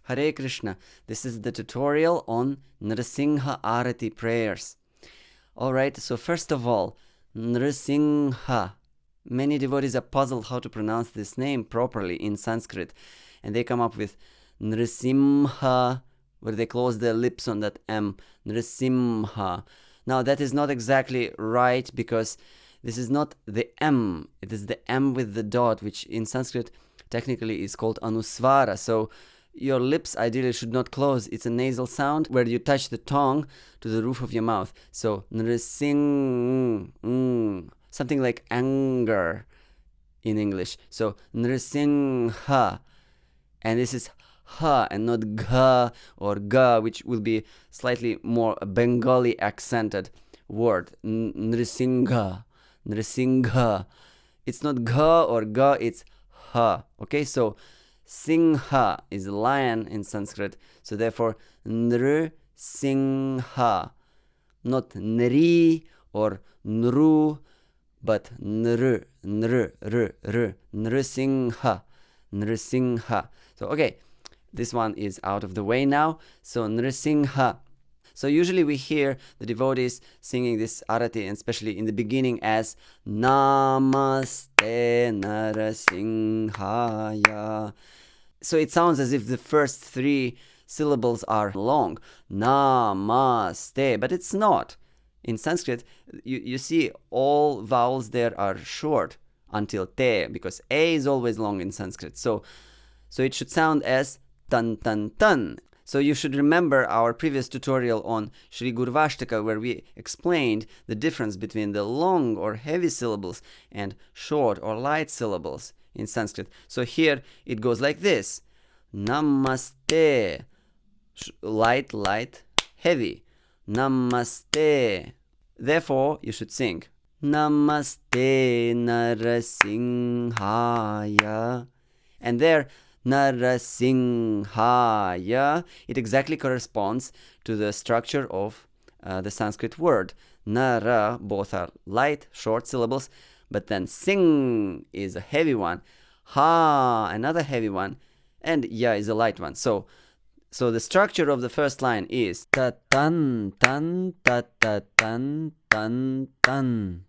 Hare Krishna. This is the tutorial on Nṛsiṁha Arati prayers. Alright, so first of all, Nṛsiṁha. Many devotees are puzzled how to pronounce this name properly in Sanskrit, and they come up with Nṛsiṁha, where they close their lips on that M. Nṛsiṁha. Now that is not exactly right, because this is not the M, it is the M with the dot, which in Sanskrit technically is called anusvara. So your lips ideally should not close. It's a nasal sound where you touch the tongue to the roof of your mouth. So Nṛsiṁ, something like anger in English. So Nṛsiṁha, and this is ha and not ga or ga, which will be slightly more Bengali accented word. Nṛsiṁha, Nṛsiṁha. It's not ga or ga, it's ha. Okay, so Singha is lion in Sanskrit, so therefore Nṛsiṁha, not Nri or Nru, but Nr, Nṛsiṁha, Nṛsiṁha. So okay, this one is out of the way now. So Nṛsiṁha. So usually we hear the devotees singing this arati, and especially in the beginning, as Namaste Nṛsiṁhaya. So it sounds as if the first three syllables are long. Namaste. But it's not. In Sanskrit, you see all vowels there are short until te, because a is always long in Sanskrit. So it should sound as tan tan tan. So you should remember our previous tutorial on Shri Gurvashtaka, where we explained the difference between the long or heavy syllables and short or light syllables in Sanskrit. So here it goes like this. Namaste. Light, light, heavy. Namaste. Therefore, you should sing Namaste Nṛsiṁhaya. And there, Nṛsiṁhaya, it exactly corresponds to the structure of the Sanskrit word. Nara, both are light, short syllables, but then sing is a heavy one, ha, another heavy one, and ya is a light one. So the structure of the first line is ta tan tan ta ta tan tan tan.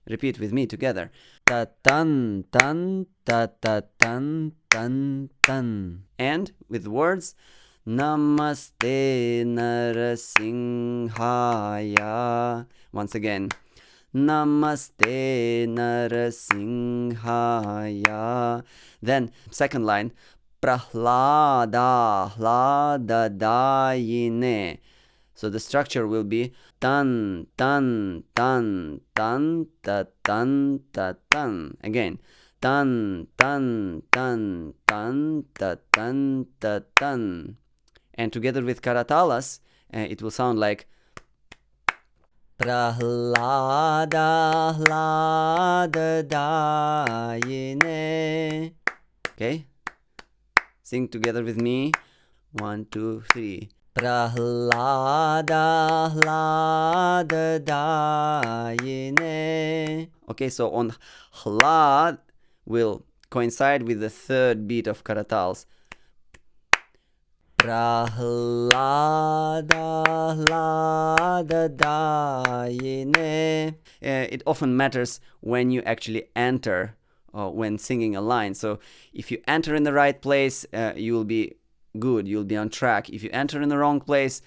Repeat with me together. Ta tan tan ta ta tan tan tan. And with words, Namaste Nṛsiṁhaya. Once again, Namaste Nṛsiṁhaya. Then second line, Prahlada Hladadayine. So the structure will be tan tan tan tan ta tan ta tan. Again, tan tan tan tan ta tan ta tan. And together with karatalas, it will sound like Prahlada Hladadayine. Okay? Sing together with me. 1, 2, 3. Prahlada Hladadayine. Okay, so on Hlad will coincide with the third beat of karatals. Prahlada Hladadayine. It often matters when you actually enter when singing a line. So if you enter in the right place, you will be good, you'll be on track. If you enter in the wrong place,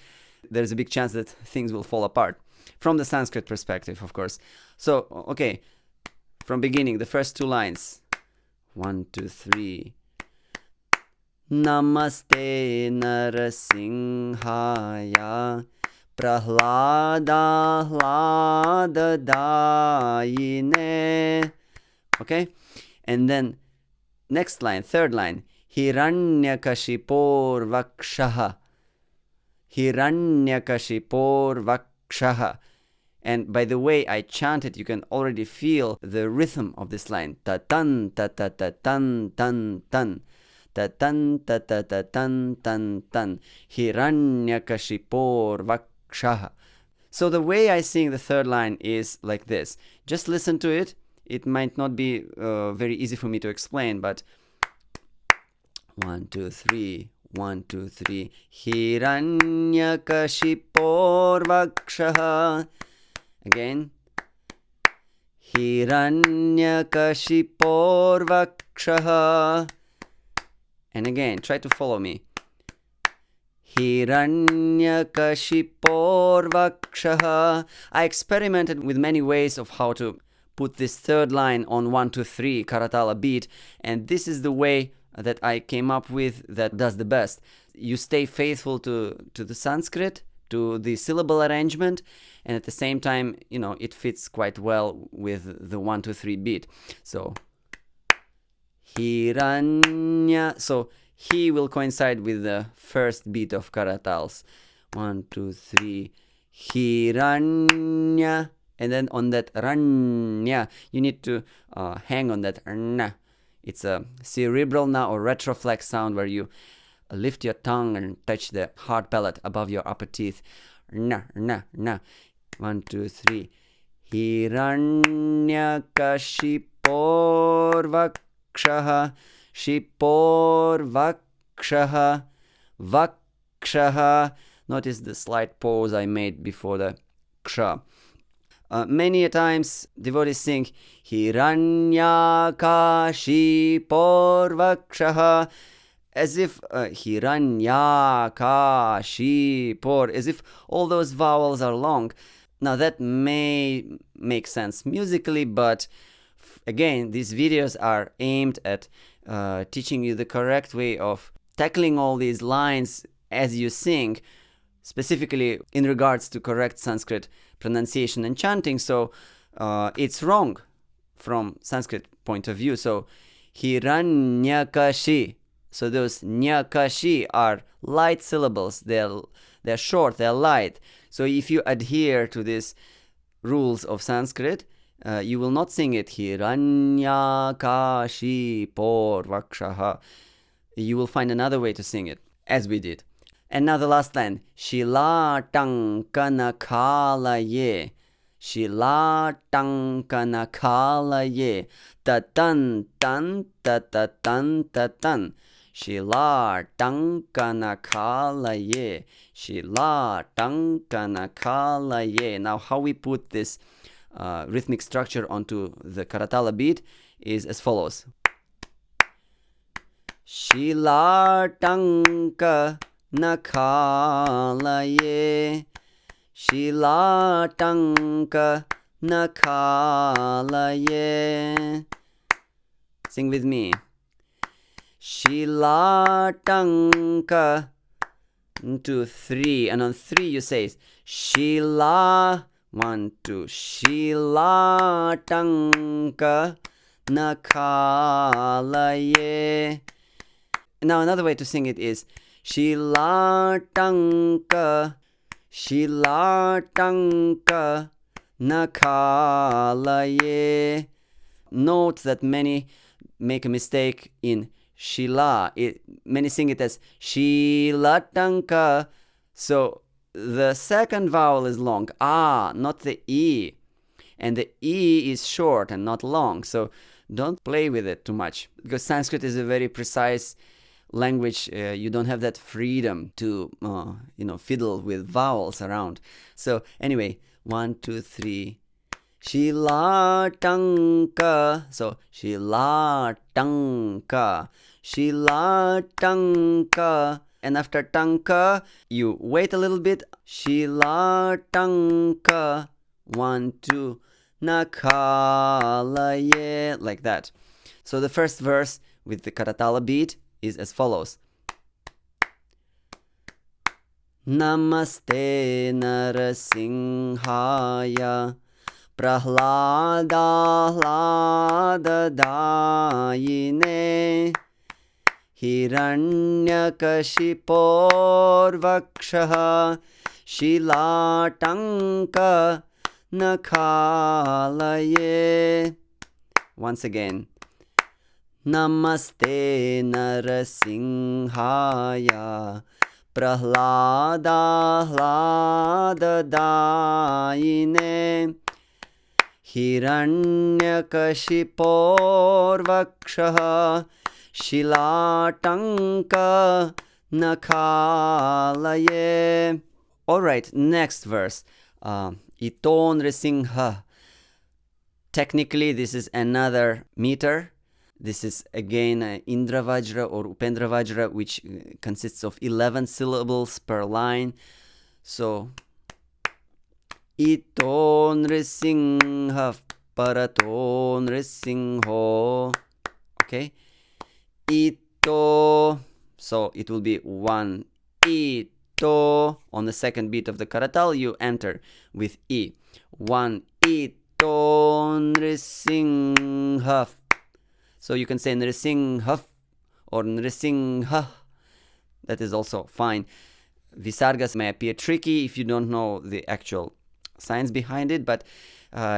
there's a big chance that things will fall apart. From the Sanskrit perspective, of course. So, okay, from beginning, the first two lines. 1, 2, 3. Namaste Nṛsiṁhaya. Prahlada Hladadayine. Okay? And then next line, third line. Hiranyakashipor vakshaha. Hiranyakashipor vakshaha. And by the way I chant it, you can already feel the rhythm of this line. Ta tan ta ta ta tan tan tan. Ta tan ta ta ta tan tan tan. Hiranyakashipor vakshaha. So the way I sing the third line is like this. Just listen to it. It might not be very easy for me to explain, but 1, 2, 3. 1, 2, 3. Hiranyakashiporvakshaha. Again. Hiranyakashiporvakshaha. And again, try to follow me. Hiranyakashiporvakshaha. I experimented with many ways of how to put this third line on 1, 2, 3 Karatala beat, and this is the way that I came up with that does the best. You stay faithful to the Sanskrit, to the syllable arrangement, and at the same time, it fits quite well with the 1, 2, 3 beat. So Hiranya. So he will coincide with the first beat of Karatals. 1, 2, 3. Hiranya. And then on that ranya, you need to hang on that rna. It's a cerebral na or retroflex sound where you lift your tongue and touch the hard palate above your upper teeth. Rna, rna, rna. 1, 2, 3. Hiranyakashiporvakshaha. Shiporvakshaha. Vakshaha. Notice the slight pause I made before the ksha. Many a times devotees sing Hiranyakashipor, as if Hiranyakashipor, as if all those vowels are long. Now that may make sense musically, but again, these videos are aimed at teaching you the correct way of tackling all these lines as you sing, specifically in regards to correct Sanskrit pronunciation and chanting. So it's wrong from Sanskrit point of view. So Hiranyakashi. So those nyakashi are light syllables. They're short, they're light. So if you adhere to these rules of Sanskrit, you will not sing it Hiranyakashi porvakshaha. You will find another way to sing it, as we did. And now the last line. Shilatankanakalaye. Shilatankanakalaye. Tatan tan tatatan tatan. Shilatankanakalaye. Shilatankanakalaye. Now how we put this rhythmic structure onto the Karatala beat is as follows. Shilatanka nakalaye. Shilatanka nakalaye. Sing with me. Shilatanka. 2, 3. And on 3 you say Shila. 1, 2. Shilatanka nakalaye. Now another way to sing it is Shilatanka, Shilatanka nakalaye. Note that many make a mistake in Shila. Many sing it as Shilatanka. So the second vowel is long, not the E. And the E is short and not long. So don't play with it too much, because Sanskrit is a very precise language. You don't have that freedom to fiddle with vowels around. So anyway, 1, 2, 3. Shilatanka. So Shilatanka, Shilatanka. And after tanka, you wait a little bit. Shilatanka. 1, 2. Nakalaye. Like that. So the first verse with the Karatala beat is as follows. Namaste Nṛsiṁhaya Prahlādāhlādadāyine Hiranyakashiporvakshaha Shilatanka nakalaye. Once again. Namaste Nṛsiṁhaya Prahlādāhlādadāyine Hiranyakashiporvakshaha Shilatanka nakalaye. Alright, next verse. Ito Nṛsiṁha. Technically, this is another meter. This is again Indra Vajra or Upendra Vajra, which consists of 11 syllables per line. So, Ito Nṛsiṁha Parato Nṛsiṁho. Okay? Ito. So, it will be 1 Ito. On the second beat of the karatal, you enter with E. 1 Ito Nṛsiṁha. So you can say Nṛsiṁha or Nṛsiṁha. That is also fine. Visargas may appear tricky if you don't know the actual science behind it, but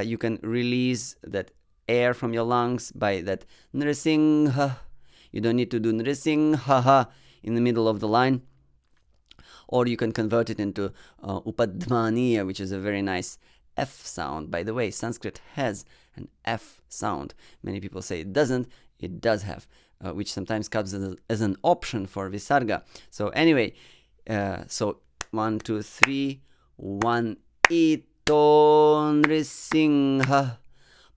you can release that air from your lungs by that Nṛsiṁha. You don't need to do Nṛsiṁha in the middle of the line. Or you can convert it into Upadmaniya, which is a very nice F sound. By the way, Sanskrit has an F sound. Many people say it doesn't. It does have, which sometimes comes as an option for Visarga. So anyway, so 1, 2, 3. 1 Ito Nṛsiṁha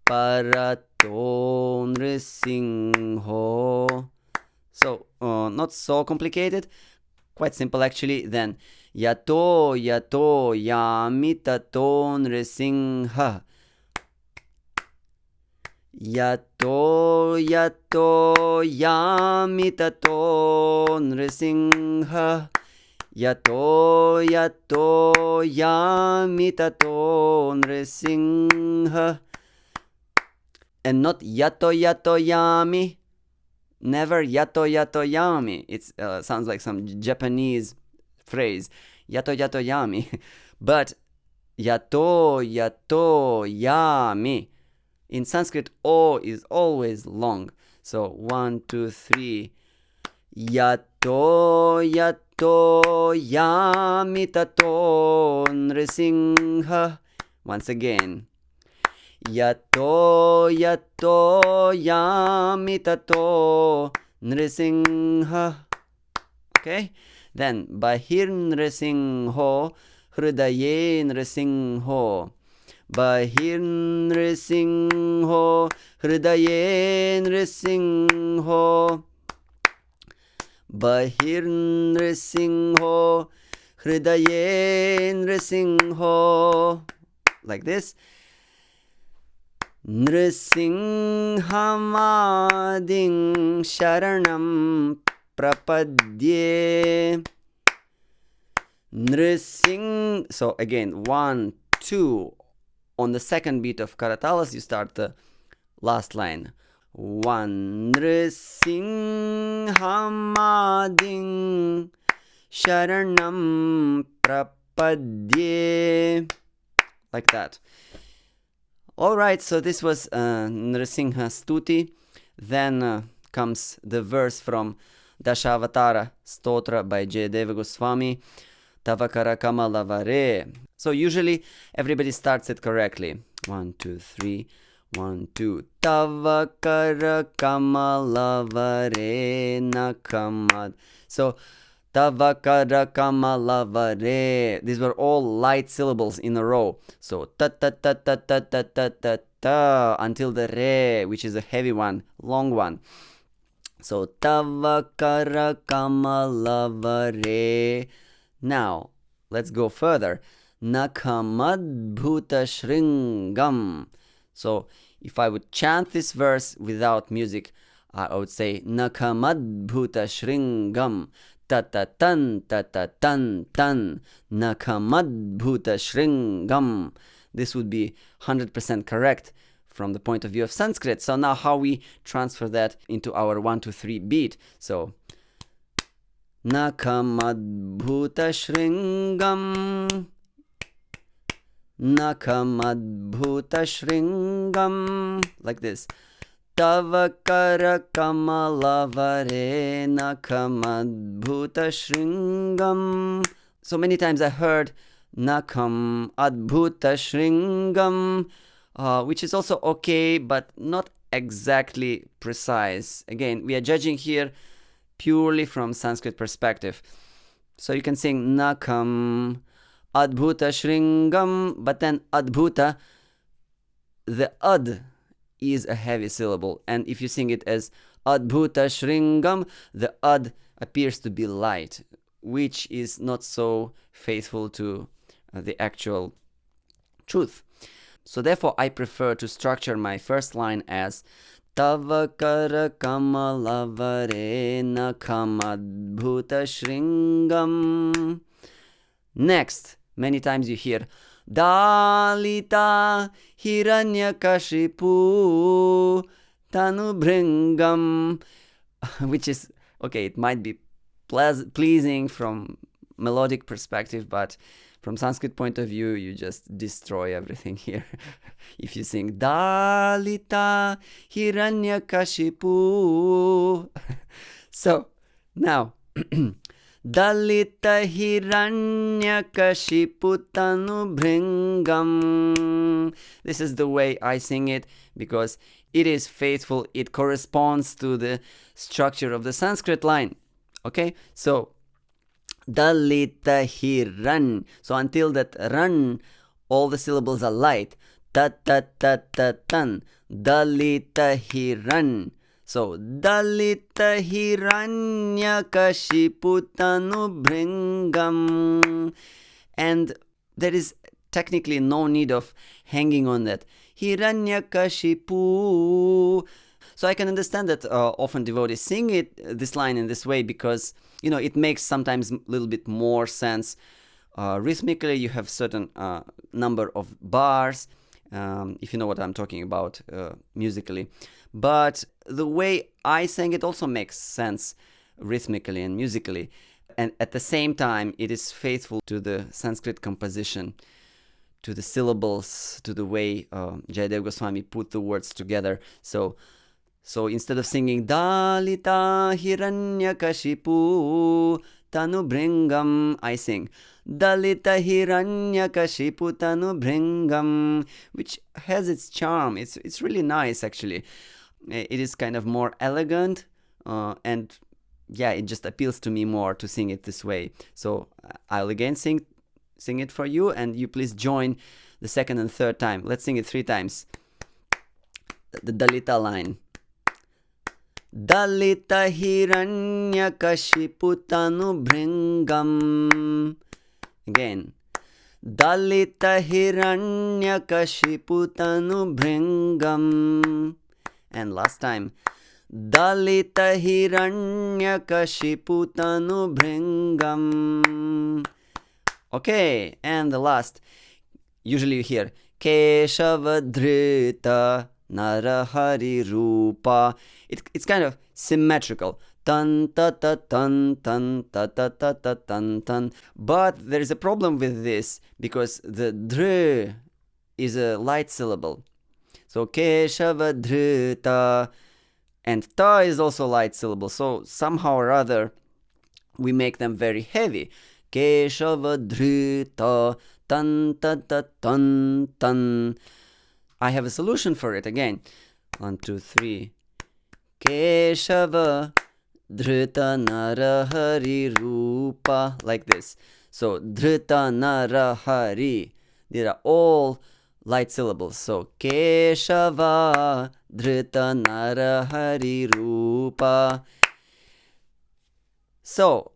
Parato Nṛsiṁho. So not so complicated. Quite simple actually. Then Yato Yami Tato Nṛsiṁha. Yato Yami Tato Nṛsiṁha. Yato Yami Tato Nṛsiṁha. And not Yato Yami. Never Yato Yami. It sounds like some Japanese phrase. Yato Yami. But Yato Yami. In Sanskrit, O is always long. So 1, 2, 3. Yato Yami Tato Nṛsiṁha. Once again. Yato Yami Tato Nṛsiṁha. Okay? Then Bahir Nṛsiṁho Hridaye Nṛsiṁho. Bahir Nṛsiṁho Hridaye Nṛsiṁho. Bahir Nṛsiṁho Hridaye Nṛsiṁho. Like this. Nṛsiṁhamading sharanam prapadye. Nṛsiṁ. So again, 1, 2. On the second beat of karatalas, you start the last line. 1 Nṛsiṁhamading sharanam prapadye. Like that. Alright, so this was Nṛsiṁha Stuti. Then comes the verse from Dashavatara Stotra by Jayadeva Goswami. Tavakara Kamalavare. So usually everybody starts it correctly. 1, 2, 3. 1, 2. Tavakara Kamalavare Nakamad. So Tavakara Kamalavare. These were all light syllables in a row. So ta ta ta ta ta ta ta ta ta until the re, which is a heavy one, long one. So Tavakara Kamalavare. Now let's go further. Nakamadbhuta Shringam. So if I would chant this verse without music, I would say Nakamadbhuta Shringam. Ta-ta-tan, ta-ta-tan, tan. Nakamadbhuta Shringam. This would be 100% correct from the point of view of Sanskrit. So now how we transfer that into our 1, 2, 3 beat. So Nakamadbhuta Shringam. Nakamadbhuta Shringam. Like this. Tavakara Kamalavare Nakamadbhuta Shringam. So many times I heard Nakam Adbhuta Shringam, which is also okay, but not exactly precise. Again, we are judging here purely from Sanskrit perspective. So you can sing Nakam, Adbhuta Shringam, but then Adbhuta, the Ad is a heavy syllable. And if you sing it as Adbhuta Shringam, the Ad appears to be light, which is not so faithful to the actual truth. So therefore, I prefer to structure my first line as Tava kara kamalavare nakam adbhuta shringam. Next, many times you hear Dalita hiranyakashipu tanubhringam, which is, okay, it might be pleasing from melodic perspective, but from Sanskrit point of view, you just destroy everything here. If you sing Dalita Hiranyakashipu. So, now, Dalita Hiranyakashipu Tanubhringam. This is the way I sing it, because it is faithful. It corresponds to the structure of the Sanskrit line. Okay, so Dalita hiran. So until that ran, all the syllables are light. Ta ta ta ta tan. Dalita hiran. So Dalita hiranyakashipu tanubhringam. And there is technically no need of hanging on that. Hiranyakashipu. So I can understand that often devotees sing this line in this way because, it makes sometimes a little bit more sense. Rhythmically, you have certain number of bars, if you know what I'm talking about musically. But the way I sang it also makes sense rhythmically and musically. And at the same time, it is faithful to the Sanskrit composition, to the syllables, to the way Jayadev Goswami put the words together. So instead of singing Dalita Hiranyakashipu Tanubhringam, I sing Dalita Hiranyakashipu Tanubhringam, which has its charm. It's really nice, actually. It is kind of more elegant, and yeah, it just appeals to me more to sing it this way. So I'll again sing it for you, and you please join the second and third time. Let's sing it 3 times. The Dalita line. Dalita Hiranyakashipu Tanubhringam. Again. Dalita Hiranyakashipu Tanubhringam. And last time. Dalita Hiranyakashipu Tanubhringam. Okay, and the last. Usually you hear Keshavadhrita Narahari Rupa. It's kind of symmetrical. Tan ta ta tan tan ta ta ta ta tan tan. But there is a problem with this because the dr is a light syllable. So Keshavadhrita, and ta is also light syllable. So somehow or other we make them very heavy. Keshavadhrita tan ta ta tan tan. I have a solution for it again. 1, 2, 3. Keshava Dhrita Narahari Rupa. Like this. So Dhrita Narahari. These are all light syllables. So Keshava Dhrita Narahari Rupa. So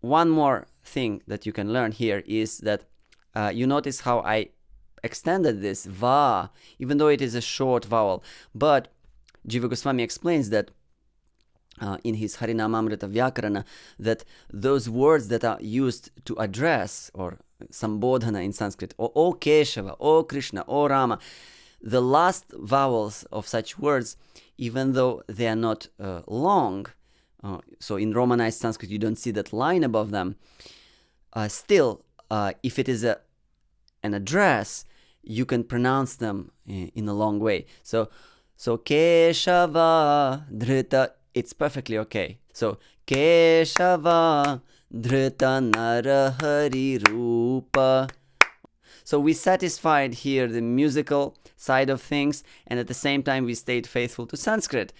one more thing that you can learn here is that you notice how I extended this va, even though it is a short vowel. But Jiva Goswami explains that in his Harinamamrita Vyakarana, that those words that are used to address, or Sambodhana in Sanskrit, O Keshava, O Krishna, O Rama, the last vowels of such words, even though they are not long, so in Romanized Sanskrit you don't see that line above them, still, if it is an address, you can pronounce them in a long way. So Keshava Dhrita, it's perfectly okay. So Keshava Dhrita Narahari Rupa. So we satisfied here the musical side of things, and at the same time we stayed faithful to Sanskrit.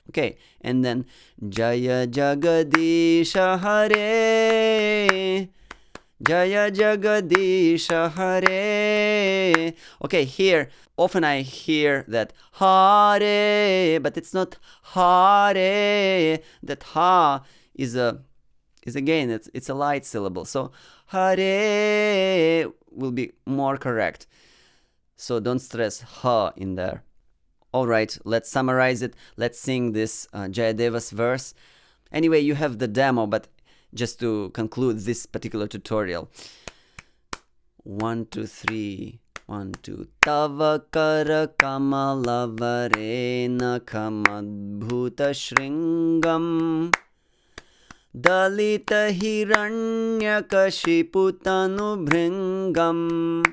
Okay, and then Jaya Jagadisha Hare, Jaya Jagadisha Hare. Okay, here often I hear that Hare, but it's not Hare. That Ha is again, it's a light syllable. So Hare will be more correct. So don't stress Ha in there. Alright, let's summarize it. Let's sing this Jayadeva's verse. Anyway, you have the demo, but just to conclude this particular tutorial. 1, 2, 3. 1, 2. Tava kara kamala varena kamadbhuta shringam Dalita hiranya kashiputanu bhringam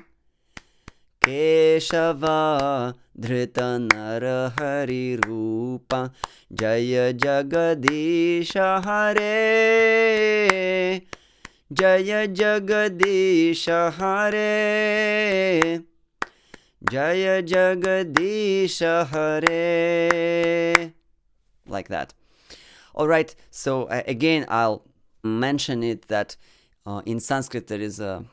Keshava Dhrita Narahari Rupa Jaya Jagadisha Hare Jaya Jagadisha Hare Jaya Jagadisha Hare. Like that. Alright, so again I'll mention it that in Sanskrit there is a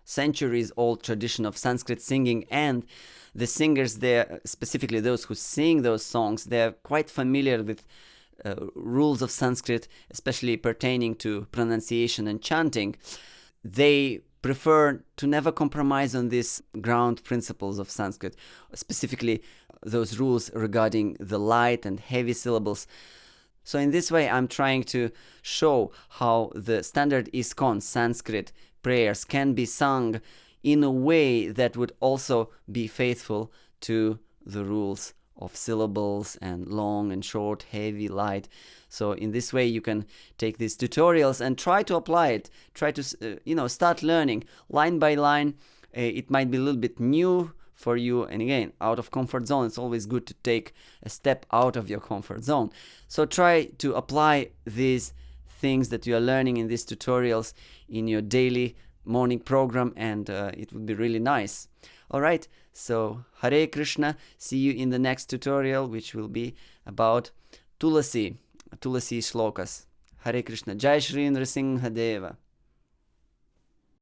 centuries old tradition of Sanskrit singing, and the singers there, specifically those who sing those songs, they're quite familiar with rules of Sanskrit, especially pertaining to pronunciation and chanting. They prefer to never compromise on these ground principles of Sanskrit, specifically those rules regarding the light and heavy syllables. So in this way I'm trying to show how the standard ISKCON Sanskrit prayers can be sung in a way that would also be faithful to the rules of syllables and long and short, heavy, light. So in this way you can take these tutorials and try to apply it. Try to start learning line by line. It might be a little bit new for you, and again, out of comfort zone. It's always good to take a step out of your comfort zone. So try to apply these things that you are learning in these tutorials in your daily morning program, and it would be really nice. Alright, so Hare Krishna. See you in the next tutorial, which will be about Tulasi shlokas. Hare Krishna. Jai Shri Nṛsiṁha Deva.